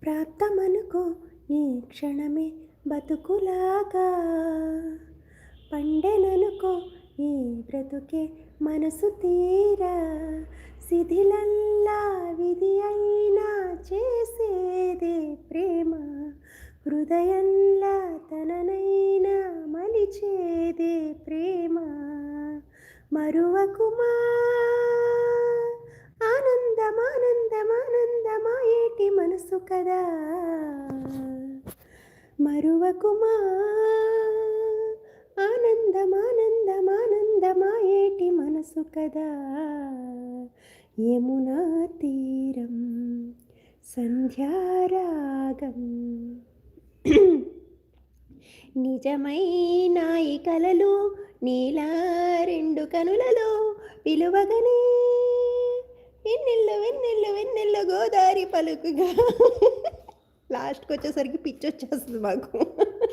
ప్రాప్తమనుకో ఈ క్షణమే బతుకులాగా, పండెననుకో ఈ బ్రతుకే మనసు తీరా, శిథిలల్లా విధి అయినా చేసేదే ప్రేమ, హృదయంలా తననైనా మలిచేదే ప్రేమ. మరువకుమా ఆనందమానందమానందమాయేటి మనసు కదా, మరువకుమా ఆనందమానందమానందమాయేటి మనసు కదా. యమునా తీరం సంధ్యారాగం నిజమైనాయి కలలు నీలా రెండు కనులలో, పిలువగనే వెన్నెల్లు వెన్నెల్లు వెన్నెల్లు గోదారి పలుకుగా. లాస్ట్కి వచ్చేసరికి పిచ్చి వచ్చేస్తుంది మాకు.